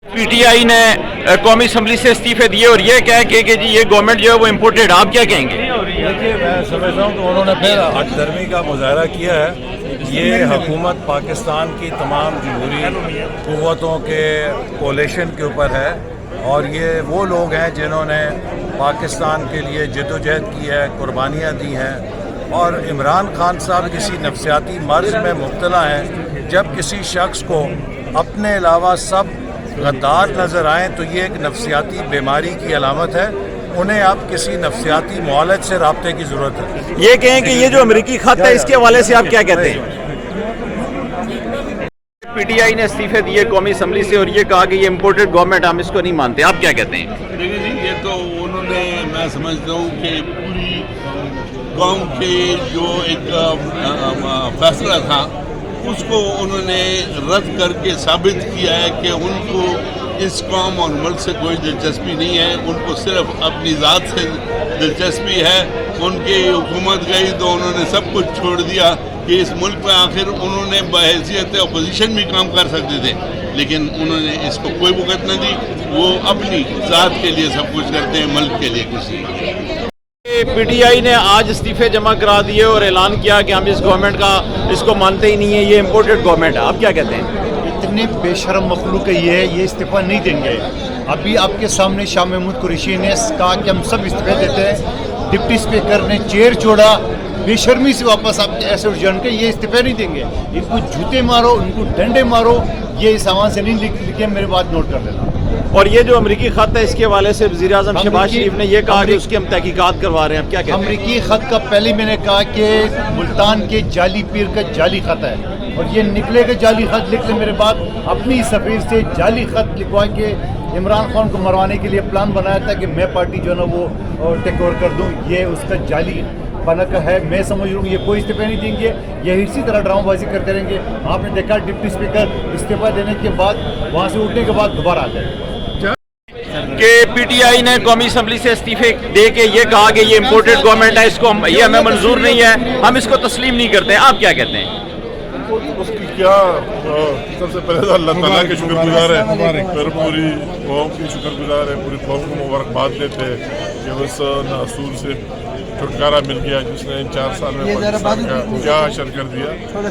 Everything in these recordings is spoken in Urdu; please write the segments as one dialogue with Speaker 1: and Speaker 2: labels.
Speaker 1: پی ٹی آئی نے قومی اسمبلی سے استعفے دیے اور یہ کہہ کے کہ جی یہ گورنمنٹ جو ہے وہ امپورٹڈ، آپ کیا کہیں گے؟
Speaker 2: دیکھیے میں سمجھتا ہوں کہ انہوں نے پھر ہٹ درمی کا مظاہرہ کیا ہے. یہ حکومت پاکستان کی تمام جمہوری قوتوں کے کولیشن کے اوپر ہے اور یہ وہ لوگ ہیں جنہوں نے پاکستان کے لیے جدوجہد کی ہے، قربانیاں دی ہیں. اور عمران خان صاحب کسی نفسیاتی مرض میں مبتلا ہیں. جب کسی شخص کو اپنے علاوہ سب غدار نظر آئیں تو یہ ایک نفسیاتی بیماری کی علامت ہے. انہیں اب کسی نفسیاتی معالج سے رابطے کی ضرورت ہے.
Speaker 1: یہ کہیں کہ یہ جو امریکی خط ہے اس کے حوالے سے آپ کیا کہتے ہیں؟ پی ٹی آئی نے استعفے دیے قومی اسمبلی سے اور یہ کہا کہ یہ امپورٹڈ گورنمنٹ، ہم اس کو نہیں مانتے، آپ کیا کہتے ہیں؟
Speaker 3: دیکھیں جی، یہ تو انہوں نے، میں سمجھتا ہوں کہ پوری قوم کے جو ایک فیصلہ تھا اس کو انہوں نے رد کر کے ثابت کیا ہے کہ ان کو اس قوم اور ملک سے کوئی دلچسپی نہیں ہے. ان کو صرف اپنی ذات سے دلچسپی ہے. ان کی حکومت گئی تو انہوں نے سب کچھ چھوڑ دیا کہ اس ملک میں آخر انہوں نے بحیثیت اپوزیشن بھی کام کر سکتے تھے، لیکن انہوں نے اس کو کوئی وقت نہ دی. وہ اپنی ذات کے لیے سب کچھ کرتے ہیں، ملک کے لیے کچھ نہیں.
Speaker 1: پی ٹی آئی نے آج استعفے جمع کرا دیے اور اعلان کیا کہ ہم اس گورنمنٹ کا اس کو مانتے ہی نہیں ہیں، یہ امپورٹڈ گورنمنٹ ہے، آپ کیا کہتے ہیں؟
Speaker 4: اتنے بے شرم مخلوق ہے یہ استعفیٰ نہیں دیں گے. ابھی آپ کے سامنے شاہ محمود قریشی نے کہا کہ ہم سب استعفے دیتے ہیں. ڈپٹی اسپیکر نے چیئر چھوڑا، بے شرمی سے واپس آپ کے ایسے جان کے یہ استعفے نہیں دیں گے. ان کو جوتے مارو، ان کو ڈنڈے مارو، یہ سامان سے نہیں لکھے، میرے بات نوٹ کر لینا.
Speaker 1: اور یہ جو امریکی خط ہے اس کے حوالے سے وزیر اعظم شہباز شریف نے یہ کہا کہ اس کی ہم تحقیقات کروا رہے ہیں، آپ کیا کہتے ہیں؟
Speaker 4: امریکی خط کا پہلے میں نے کہا کہ ملتان کے جعلی پیر کا جعلی خط ہے اور یہ نکلے گا جعلی خط. لکھ لیں میرے بات، اپنی سفیر سے جعلی خط لکھوا کے عمران خان کو مروانے کے لیے پلان بنایا تھا کہ میں پارٹی جو ہے نا وہ ٹیک اوور کر دوں. یہ اس کا جعلی بنک ہے. میں سمجھ رہا ہوں یہ کوئی استعفے نہیں دیں گے، یہ اسی طرح ڈرامہ بازی کرتے رہیں گے. آپ نے دیکھا ڈپٹی اسپیکر استعفیٰ دینے کے بعد وہاں سے اٹھنے کے بعد دوبارہ آ گئے
Speaker 1: کہ پی ٹی آئی نے قومی اسمبلی سے استعفے دے کے یہ کہا کہ یہ امپورٹڈ گورنمنٹ ہے، اس کو یہ ہمیں منظور نہیں ہے، ہم اس کو تسلیم نہیں کرتے ہیں، آپ کیا کہتے ہیں؟
Speaker 5: اس کی کیا، سب سے پہلے تو اللہ تعالیٰ کے شکر گزار ہے، پھر پوری قوم کی شکر گزار ہے، پوری قوم کو مبارکباد دیتے ہیں کہ اس ناصور سے چھٹکارا مل گیا جس نے ان 4 سال میں پاکستان کا کیا حشر کر دیا.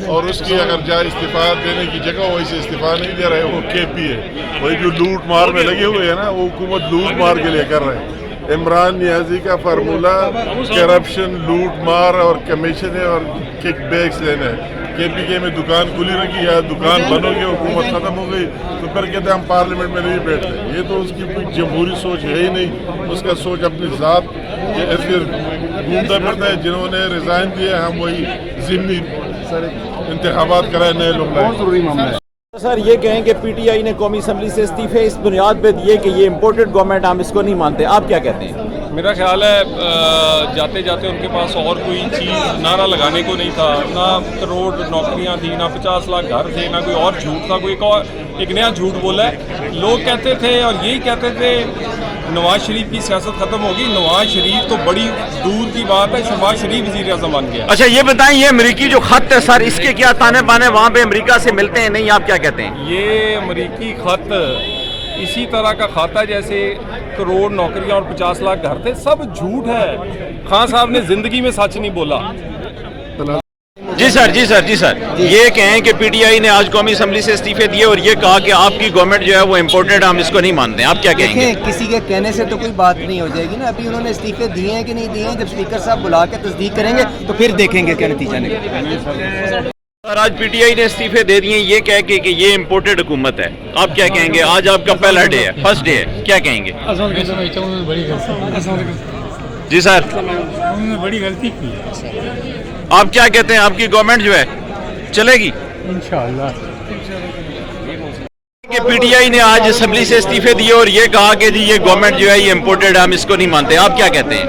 Speaker 5: اور اس کی اگر جائے استعفیٰ دینے کی جگہ وہی سے استعفیٰ نہیں دے رہے، وہ کے پی ہے، وہی جو لوٹ مار میں لگے ہوئے ہیں نا، وہ حکومت لوٹ مار کے لیے کر رہے ہیں. عمران نیازی کا فارمولہ کرپشن، لوٹ مار اور کمیشنیں اور کک بیکس لینا ہے. کے پی کے میں دکان کھلی رکھی یا دکان بند ہو گئی، حکومت ختم ہو گئی تو پھر کہتے ہیں ہم پارلیمنٹ میں نہیں بیٹھتے. یہ تو اس کی کوئی جمہوری سوچ ہے ہی نہیں. اس کا سوچ اپنی ذات ایسے گھومتا پھرتا ہے. جنہوں نے ریزائن دیا ہم وہی ضمنی انتخابات کرائے، نئے لوگ لائے.
Speaker 1: سر یہ کہیں کہ پی ٹی آئی نے قومی اسمبلی سے استعفے اس بنیاد پہ دیے کہ یہ امپورٹڈ گورنمنٹ، ہم اس کو نہیں مانتے، آپ کیا کہتے ہیں؟
Speaker 6: میرا خیال ہے جاتے جاتے ان کے پاس اور کوئی چیز نعرہ لگانے کو نہیں تھا. نہ کروڑ نوکریاں تھیں، نہ 50 لاکھ گھر تھے، نہ کوئی اور جھوٹ تھا. کوئی ایک نیا جھوٹ بولا ہے. لوگ کہتے تھے اور یہی کہتے تھے نواز شریف کی سیاست ختم ہوگی. نواز شریف تو بڑی دور کی بات ہے، شہباز شریف وزیر اعظم بن گیا.
Speaker 1: اچھا یہ بتائیں، یہ امریکی جو خط ہے سر، اس کے کیا تانے بانے وہاں پہ امریکہ سے ملتے ہیں نہیں، آپ کیا کہتے ہیں؟
Speaker 6: یہ امریکی خط اسی طرح کا کھاتا جیسے کروڑ نوکریاں اور 50 لاکھ گھر تھے، سب جھوٹ ہے. خان صاحب نے زندگی میں سچ نہیں بولا.
Speaker 1: جی سر یہ کہیں کہ پی ٹی آئی نے آج قومی اسمبلی سے استعفے دیے اور یہ کہا کہ آپ کی گورنمنٹ جو ہے وہ امپورٹڈ، ہم اس کو نہیں مانتے، آپ کیا کہیں گے؟
Speaker 7: کسی کے کہنے سے تو کوئی بات نہیں ہو جائے گی نا. ابھی انہوں نے استعفے دیے ہیں کہ نہیں دیے ہیں، جب اسپیکر صاحب بلا کے تصدیق کریں گے تو پھر دیکھیں گے کیا نتیجہ نکلے.
Speaker 1: سر آج پی ٹی آئی نے استعفے دے دیے یہ کہہ کے کہ یہ امپورٹڈ حکومت ہے، آپ کیا کہیں گے؟ آج آپ کا پہلا ڈے ہے، فرسٹ ڈے ہے، کیا کہیں گے؟ جی سر
Speaker 8: بڑی غلطی کی.
Speaker 1: آپ کیا کہتے ہیں؟ آپ کی گورنمنٹ جو ہے چلے گی
Speaker 8: انشاءاللہ.
Speaker 1: کہ پی ٹی آئی نے آج اسمبلی سے استعفے دیے اور یہ کہا کہ جی یہ گورنمنٹ جو ہے یہ امپورٹڈ ہے، ہم اس کو نہیں مانتے، آپ کیا کہتے ہیں؟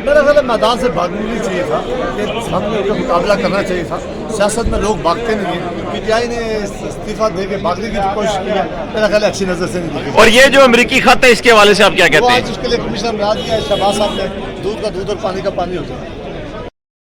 Speaker 4: میرا خیال ہے میدان سے بھاگنا نہیں چاہیے تھا، کہ ہم نے کا مقابلہ کرنا چاہیے تھا. سیاست میں لوگ بھاگتے نہیں ہیں. پی ٹی آئی نے استعفیٰ دے کے بھاگنے کی کوشش کی ہے، میرا خیال ہے اچھی نظر سے نہیں دیکھی.
Speaker 1: اور یہ جو امریکی خط ہے اس کے حوالے سے آپ کیا کہتے ہیں؟
Speaker 4: آج اس کے لیے کمشنر بنا دیا ہے، شہباز صاحب نے. دودھ کا دودھ اور پانی کا پانی ہو جائے.